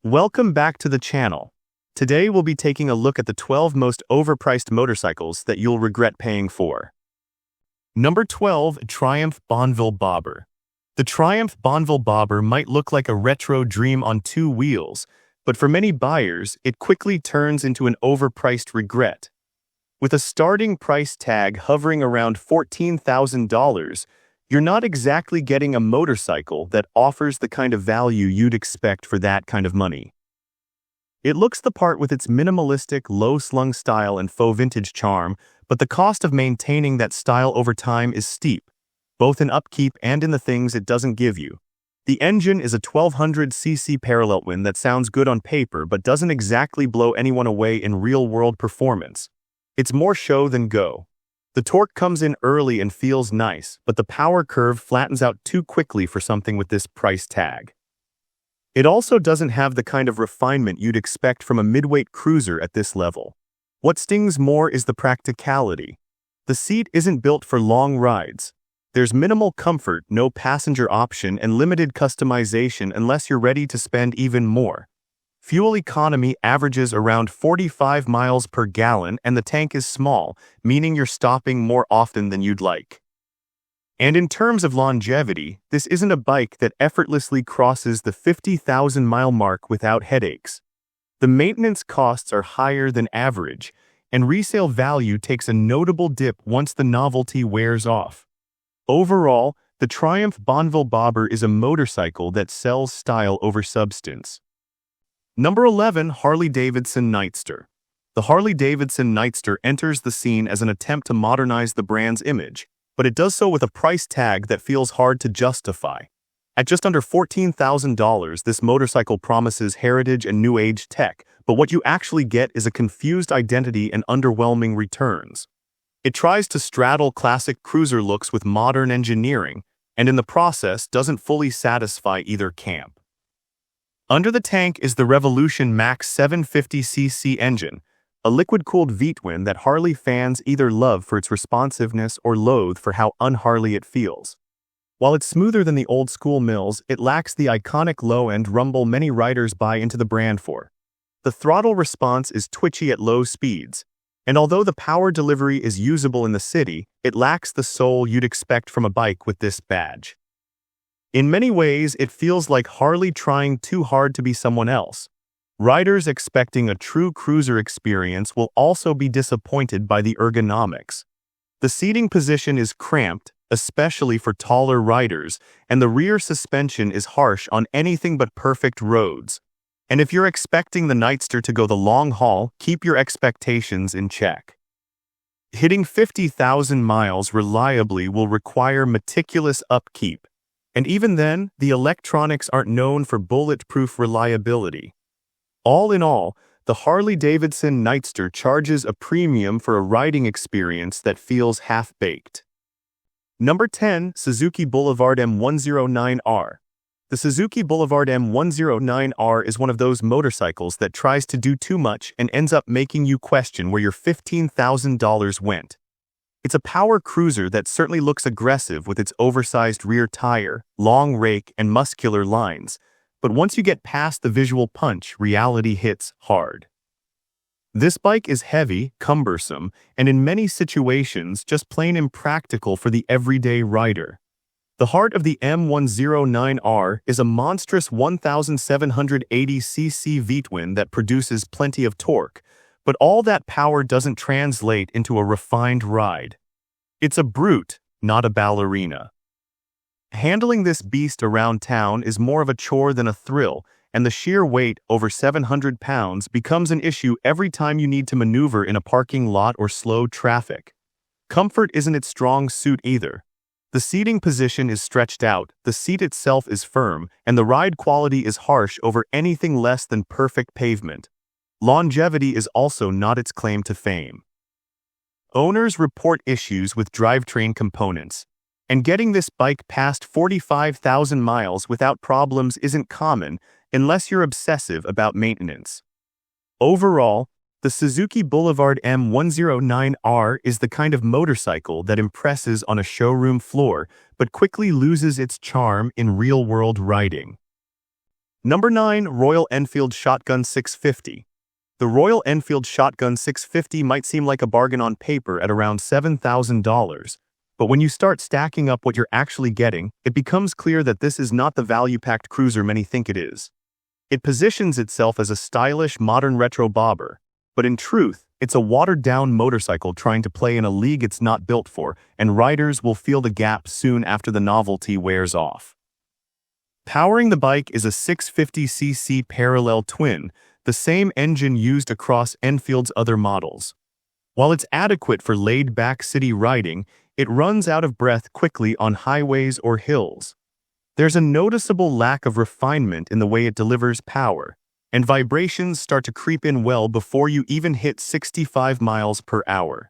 Welcome back to the channel. Today we'll be taking a look at the 12 most overpriced motorcycles that you'll regret paying for. Number 12. Triumph Bonneville Bobber. The Triumph Bonneville Bobber might look like a retro dream on two wheels, but for many buyers, it quickly turns into an overpriced regret. With a starting price tag hovering around $14,000, you're not exactly getting a motorcycle that offers the kind of value you'd expect for that kind of money. It looks the part with its minimalistic, low-slung style and faux vintage charm, but the cost of maintaining that style over time is steep, both in upkeep and in the things it doesn't give you. The engine is a 1200cc parallel twin that sounds good on paper but doesn't exactly blow anyone away in real-world performance. It's more show than go. The torque comes in early and feels nice, but the power curve flattens out too quickly for something with this price tag. It also doesn't have the kind of refinement you'd expect from a midweight cruiser at this level. What stings more is the practicality. The seat isn't built for long rides. There's minimal comfort, no passenger option, and limited customization unless you're ready to spend even more. Fuel economy averages around 45 miles per gallon, and the tank is small, meaning you're stopping more often than you'd like. And in terms of longevity, this isn't a bike that effortlessly crosses the 50,000-mile mark without headaches. The maintenance costs are higher than average, and resale value takes a notable dip once the novelty wears off. Overall, the Triumph Bonneville Bobber is a motorcycle that sells style over substance. Number 11. Harley-Davidson Nightster. The Harley-Davidson Nightster enters the scene as an attempt to modernize the brand's image, but it does so with a price tag that feels hard to justify. At just under $14,000, this motorcycle promises heritage and new age tech, but what you actually get is a confused identity and underwhelming returns. It tries to straddle classic cruiser looks with modern engineering, and in the process doesn't fully satisfy either camp. Under the tank is the Revolution Max 750cc engine, a liquid-cooled V-twin that Harley fans either love for its responsiveness or loathe for how un-Harley it feels. While it's smoother than the old-school mills, it lacks the iconic low-end rumble many riders buy into the brand for. The throttle response is twitchy at low speeds, and although the power delivery is usable in the city, it lacks the soul you'd expect from a bike with this badge. In many ways, it feels like Harley trying too hard to be someone else. Riders expecting a true cruiser experience will also be disappointed by the ergonomics. The seating position is cramped, especially for taller riders, and the rear suspension is harsh on anything but perfect roads. And if you're expecting the Nightster to go the long haul, keep your expectations in check. Hitting 50,000 miles reliably will require meticulous upkeep. And even then, the electronics aren't known for bulletproof reliability. All in all, the Harley-Davidson Nightster charges a premium for a riding experience that feels half-baked. Number 10. Suzuki Boulevard M109R. The Suzuki Boulevard M109R is one of those motorcycles that tries to do too much and ends up making you question where your $15,000 went. It's a power cruiser that certainly looks aggressive with its oversized rear tire, long rake, and muscular lines, but once you get past the visual punch, reality hits hard. This bike is heavy, cumbersome, and in many situations just plain impractical for the everyday rider. The heart of the M109R is a monstrous 1,780cc V-twin that produces plenty of torque, but all that power doesn't translate into a refined ride. It's a brute, not a ballerina. Handling this beast around town is more of a chore than a thrill, and the sheer weight, over 700 pounds, becomes an issue every time you need to maneuver in a parking lot or slow traffic. Comfort isn't its strong suit either. The seating position is stretched out, the seat itself is firm, and the ride quality is harsh over anything less than perfect pavement. Longevity is also not its claim to fame. Owners report issues with drivetrain components, and getting this bike past 45,000 miles without problems isn't common unless you're obsessive about maintenance. Overall, the Suzuki Boulevard M109R is the kind of motorcycle that impresses on a showroom floor but quickly loses its charm in real-world riding. Number 9. Royal Enfield Shotgun 650. The Royal Enfield Shotgun 650 might seem like a bargain on paper at around $7,000, but when you start stacking up what you're actually getting, it becomes clear that this is not the value-packed cruiser many think it is. It positions itself as a stylish, modern retro bobber, but in truth, it's a watered-down motorcycle trying to play in a league it's not built for, and riders will feel the gap soon after the novelty wears off. Powering the bike is a 650cc parallel twin, the same engine used across Enfield's other models. While it's adequate for laid-back city riding, it runs out of breath quickly on highways or hills. There's a noticeable lack of refinement in the way it delivers power, and vibrations start to creep in well before you even hit 65 miles per hour.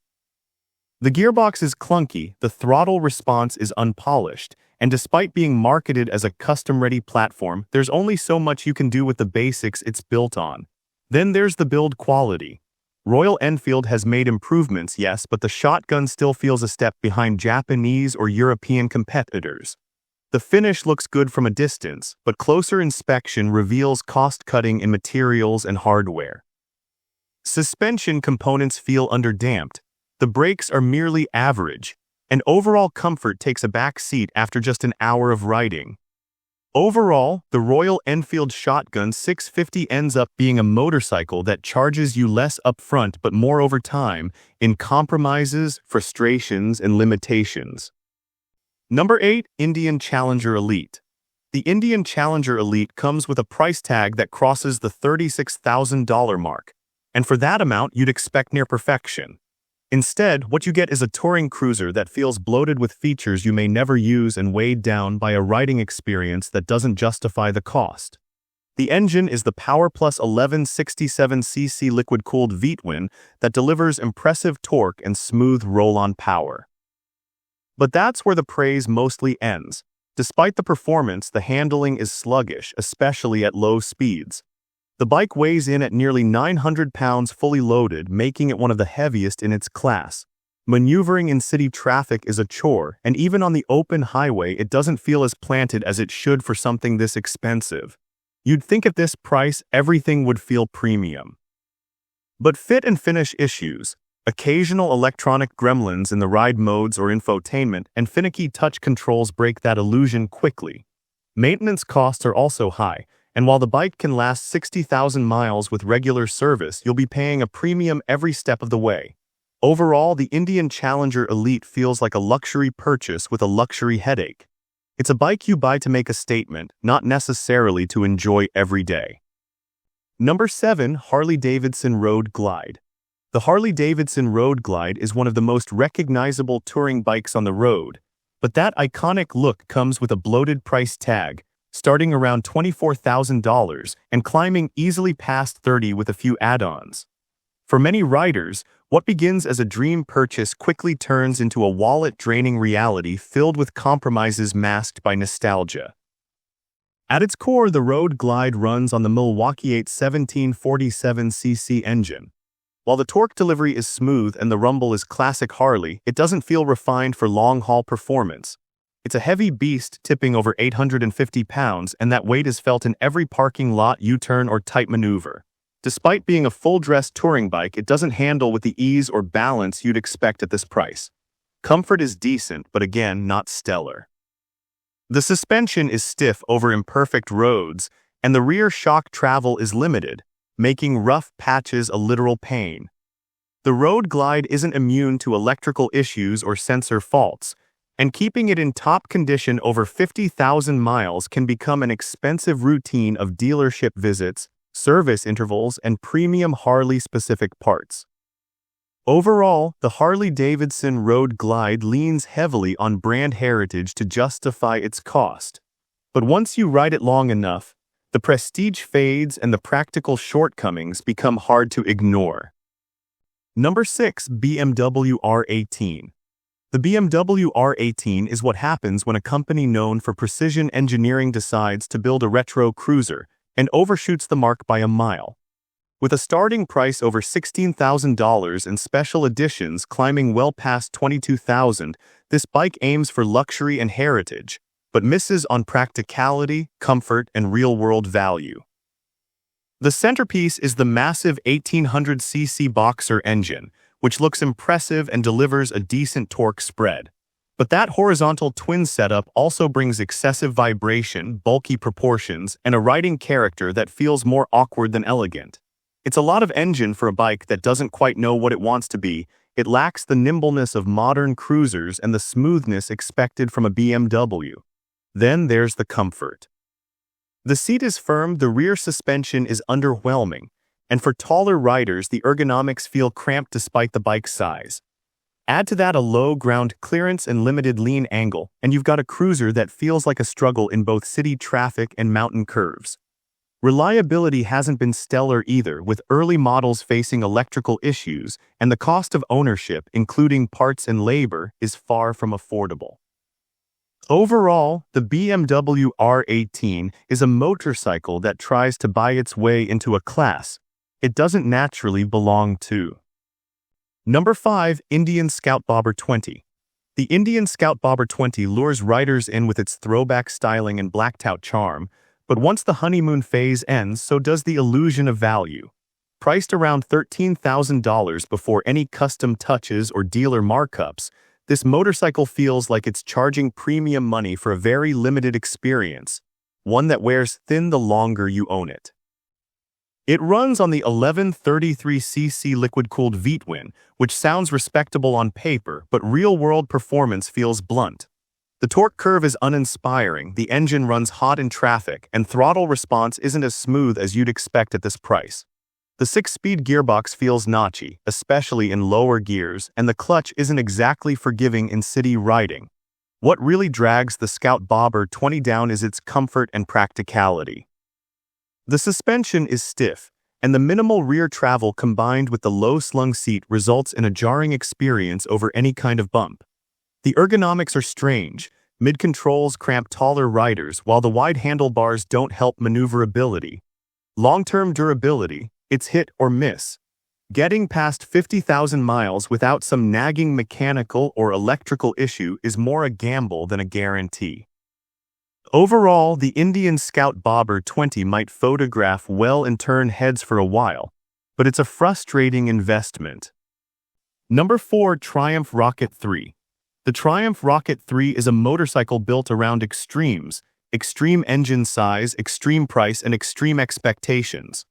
The gearbox is clunky, the throttle response is unpolished, and despite being marketed as a custom-ready platform, there's only so much you can do with the basics it's built on. Then there's the build quality. Royal Enfield has made improvements, yes, but the shotgun still feels a step behind Japanese or European competitors. The finish looks good from a distance, but closer inspection reveals cost-cutting in materials and hardware. Suspension components feel underdamped, the brakes are merely average, and overall comfort takes a back seat after just an hour of riding. Overall, the Royal Enfield Shotgun 650 ends up being a motorcycle that charges you less upfront but more over time in compromises, frustrations, and limitations. Number 8. Indian Challenger Elite. The Indian Challenger Elite comes with a price tag that crosses the $36,000 mark, and for that amount you'd expect near perfection. Instead, what you get is a touring cruiser that feels bloated with features you may never use and weighed down by a riding experience that doesn't justify the cost. The engine is the Power Plus 1167cc liquid-cooled V-twin that delivers impressive torque and smooth roll-on power. But that's where the praise mostly ends. Despite the performance, the handling is sluggish, especially at low speeds. The bike weighs in at nearly 900 pounds fully loaded, making it one of the heaviest in its class. Maneuvering in city traffic is a chore, and even on the open highway it doesn't feel as planted as it should for something this expensive. You'd think at this price everything would feel premium. But fit and finish issues, occasional electronic gremlins in the ride modes or infotainment, and finicky touch controls break that illusion quickly. Maintenance costs are also high, and while the bike can last 60,000 miles with regular service, you'll be paying a premium every step of the way. Overall, the Indian Challenger Elite feels like a luxury purchase with a luxury headache. It's a bike you buy to make a statement, not necessarily to enjoy every day. Number 7. Harley-Davidson Road Glide. The Harley-Davidson Road Glide is one of the most recognizable touring bikes on the road, but that iconic look comes with a bloated price tag, starting around $24,000 and climbing easily past $30,000 with a few add-ons. For many riders, what begins as a dream purchase quickly turns into a wallet-draining reality filled with compromises masked by nostalgia. At its core, the Road Glide runs on the Milwaukee 8 1747cc engine. While the torque delivery is smooth and the rumble is classic Harley, it doesn't feel refined for long-haul performance. It's a heavy beast tipping over 850 pounds, and that weight is felt in every parking lot, U-turn, or tight maneuver. Despite being a full-dress touring bike, it doesn't handle with the ease or balance you'd expect at this price. Comfort is decent, but again, not stellar. The suspension is stiff over imperfect roads, and the rear shock travel is limited, making rough patches a literal pain. The Road Glide isn't immune to electrical issues or sensor faults, and keeping it in top condition over 50,000 miles can become an expensive routine of dealership visits, service intervals, and premium Harley-specific parts. Overall, the Harley-Davidson Road Glide leans heavily on brand heritage to justify its cost. But once you ride it long enough, the prestige fades and the practical shortcomings become hard to ignore. Number 6. BMW R18. The BMW R18 is what happens when a company known for precision engineering decides to build a retro cruiser and overshoots the mark by a mile. With a starting price over $16,000 and special editions climbing well past $22,000, this bike aims for luxury and heritage, but misses on practicality, comfort, and real-world value. The centerpiece is the massive 1800cc Boxer engine, which looks impressive and delivers a decent torque spread. But that horizontal twin setup also brings excessive vibration, bulky proportions, and a riding character that feels more awkward than elegant. It's a lot of engine for a bike that doesn't quite know what it wants to be. It lacks the nimbleness of modern cruisers and the smoothness expected from a BMW. Then there's the comfort. The seat is firm, the rear suspension is underwhelming, and for taller riders, the ergonomics feel cramped despite the bike's size. Add to that a low ground clearance and limited lean angle, and you've got a cruiser that feels like a struggle in both city traffic and mountain curves. Reliability hasn't been stellar either, with early models facing electrical issues, and the cost of ownership, including parts and labor, is far from affordable. Overall, the BMW R18 is a motorcycle that tries to buy its way into a class it doesn't naturally belong to. Number 5. Indian Scout Bobber 20. The Indian Scout Bobber 20 lures riders in with its throwback styling and blacked-out charm, but once the honeymoon phase ends, so does the illusion of value. Priced around $13,000 before any custom touches or dealer markups, this motorcycle feels like it's charging premium money for a very limited experience, one that wears thin the longer you own it. It runs on the 1133cc liquid-cooled V-twin, which sounds respectable on paper, but real-world performance feels blunt. The torque curve is uninspiring, the engine runs hot in traffic, and throttle response isn't as smooth as you'd expect at this price. The 6-speed gearbox feels notchy, especially in lower gears, and the clutch isn't exactly forgiving in city riding. What really drags the Scout Bobber 20 down is its comfort and practicality. The suspension is stiff, and the minimal rear travel combined with the low-slung seat results in a jarring experience over any kind of bump. The ergonomics are strange. Mid-controls cramp taller riders, while the wide handlebars don't help maneuverability. Long-term durability, it's hit or miss. Getting past 50,000 miles without some nagging mechanical or electrical issue is more a gamble than a guarantee. Overall, the Indian Scout Bobber 20 might photograph well and turn heads for a while, but it's a frustrating investment. Number 4. Triumph Rocket 3. The Triumph Rocket 3 is a motorcycle built around extremes: extreme engine size, extreme price, and extreme expectations.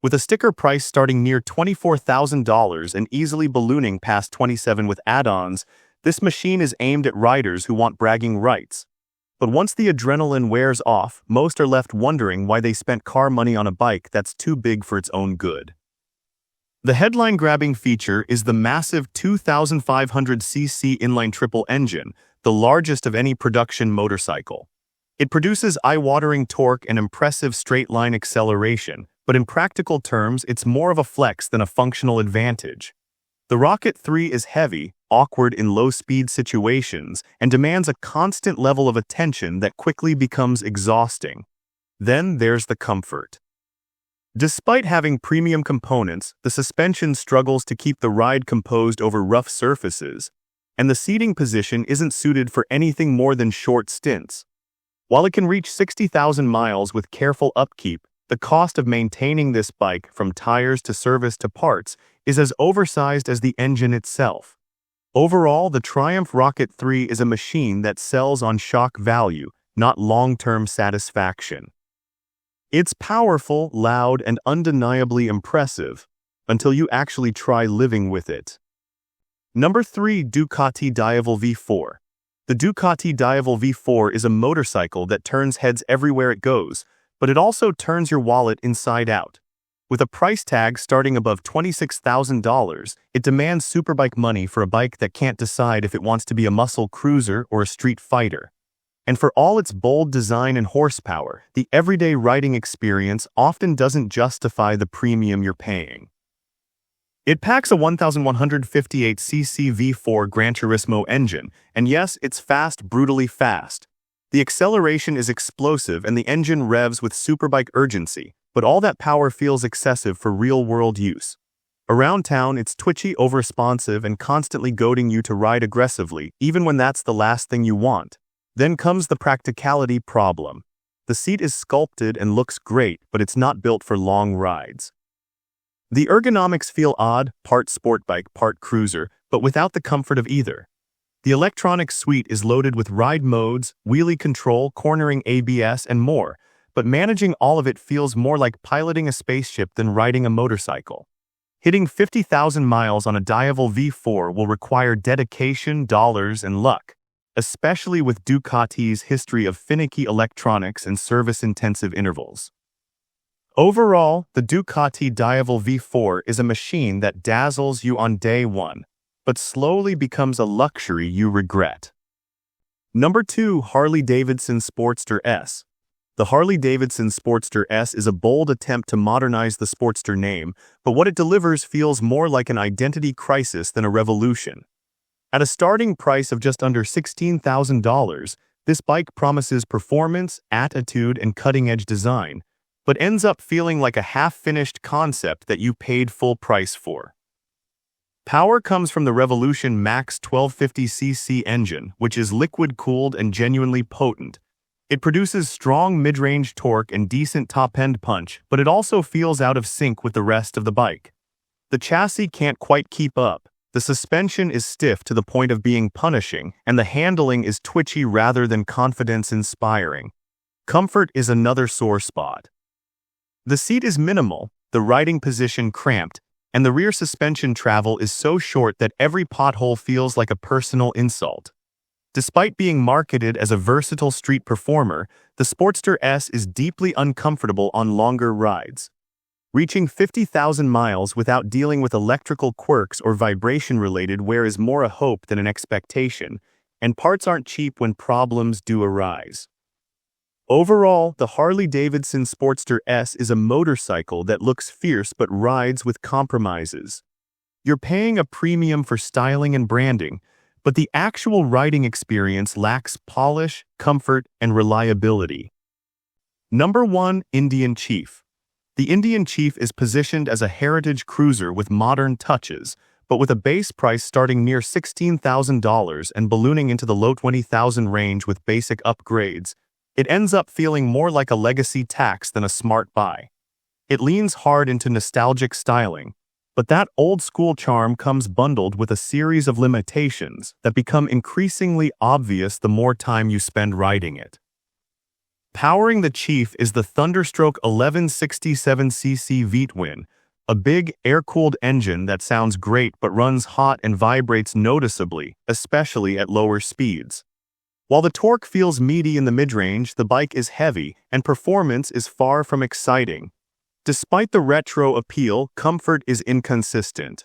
With a sticker price starting near $24,000 and easily ballooning past $27,000 with add-ons, this machine is aimed at riders who want bragging rights. But once the adrenaline wears off, most are left wondering why they spent car money on a bike that's too big for its own good. The headline-grabbing feature is the massive 2,500cc inline triple engine, the largest of any production motorcycle. It produces eye-watering torque and impressive straight-line acceleration, but in practical terms, it's more of a flex than a functional advantage. The Rocket 3 is heavy, awkward in low-speed situations, and demands a constant level of attention that quickly becomes exhausting. Then there's the comfort. Despite having premium components, the suspension struggles to keep the ride composed over rough surfaces, and the seating position isn't suited for anything more than short stints. While it can reach 60,000 miles with careful upkeep, the cost of maintaining this bike, from tires to service to parts, is as oversized as the engine itself. Overall, the Triumph Rocket 3 is a machine that sells on shock value, not long-term satisfaction. It's powerful, loud, and undeniably impressive, until you actually try living with it. Number 3. Ducati Diavel V4. The Ducati Diavel V4 is a motorcycle that turns heads everywhere it goes, but it also turns your wallet inside out. With a price tag starting above $26,000, it demands superbike money for a bike that can't decide if it wants to be a muscle cruiser or a street fighter. And for all its bold design and horsepower, the everyday riding experience often doesn't justify the premium you're paying. It packs a 1,158cc V4 Gran Turismo engine, and yes, it's fast, brutally fast. The acceleration is explosive and the engine revs with superbike urgency, but all that power feels excessive for real-world use. Around town, it's twitchy, overresponsive, and constantly goading you to ride aggressively, even when that's the last thing you want. Then comes the practicality problem. The seat is sculpted and looks great, but it's not built for long rides. The ergonomics feel odd, part sport bike, part cruiser, but without the comfort of either. The electronic suite is loaded with ride modes, wheelie control, cornering ABS, and more, but managing all of it feels more like piloting a spaceship than riding a motorcycle. Hitting 50,000 miles on a Diavel V4 will require dedication, dollars, and luck, especially with Ducati's history of finicky electronics and service-intensive intervals. Overall, the Ducati Diavel V4 is a machine that dazzles you on day one, but slowly becomes a luxury you regret. Number 2. Harley-Davidson Sportster S. The Harley-Davidson Sportster S is a bold attempt to modernize the Sportster name, but what it delivers feels more like an identity crisis than a revolution. At a starting price of just under $16,000, this bike promises performance, attitude, and cutting-edge design, but ends up feeling like a half-finished concept that you paid full price for. Power comes from the Revolution Max 1250cc engine, which is liquid-cooled and genuinely potent. It produces strong mid-range torque and decent top-end punch, but it also feels out of sync with the rest of the bike. The chassis can't quite keep up, the suspension is stiff to the point of being punishing, and the handling is twitchy rather than confidence-inspiring. Comfort is another sore spot. The seat is minimal, the riding position cramped, and the rear suspension travel is so short that every pothole feels like a personal insult. Despite being marketed as a versatile street performer, the Sportster S is deeply uncomfortable on longer rides. Reaching 50,000 miles without dealing with electrical quirks or vibration-related wear is more a hope than an expectation, and parts aren't cheap when problems do arise. Overall, the Harley-Davidson Sportster S is a motorcycle that looks fierce but rides with compromises. You're paying a premium for styling and branding, but the actual riding experience lacks polish, comfort, and reliability. Number 1. Indian Chief. The Indian Chief is positioned as a heritage cruiser with modern touches, but with a base price starting near $16,000 and ballooning into the low $20,000 range with basic upgrades. It ends up feeling more like a legacy tax than a smart buy. It leans hard into nostalgic styling, but that old-school charm comes bundled with a series of limitations that become increasingly obvious the more time you spend riding it. Powering the Chief is the Thunderstroke 1167cc V-twin, a big, air-cooled engine that sounds great but runs hot and vibrates noticeably, especially at lower speeds. While the torque feels meaty in the mid-range, the bike is heavy, and performance is far from exciting. Despite the retro appeal, comfort is inconsistent.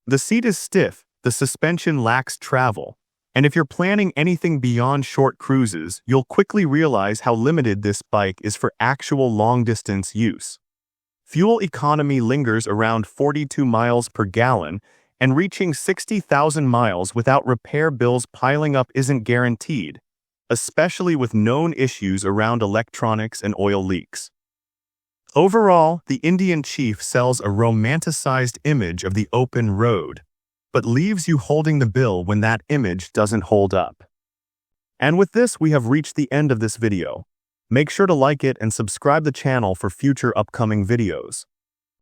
The seat is stiff, the suspension lacks travel, and if you're planning anything beyond short cruises, you'll quickly realize how limited this bike is for actual long-distance use. Fuel economy lingers around 42 miles per gallon, and reaching 60,000 miles without repair bills piling up isn't guaranteed, especially with known issues around electronics and oil leaks. Overall, the Indian Chief sells a romanticized image of the open road, but leaves you holding the bill when that image doesn't hold up. And with this, we have reached the end of this video. Make sure to like it and subscribe the channel for future upcoming videos.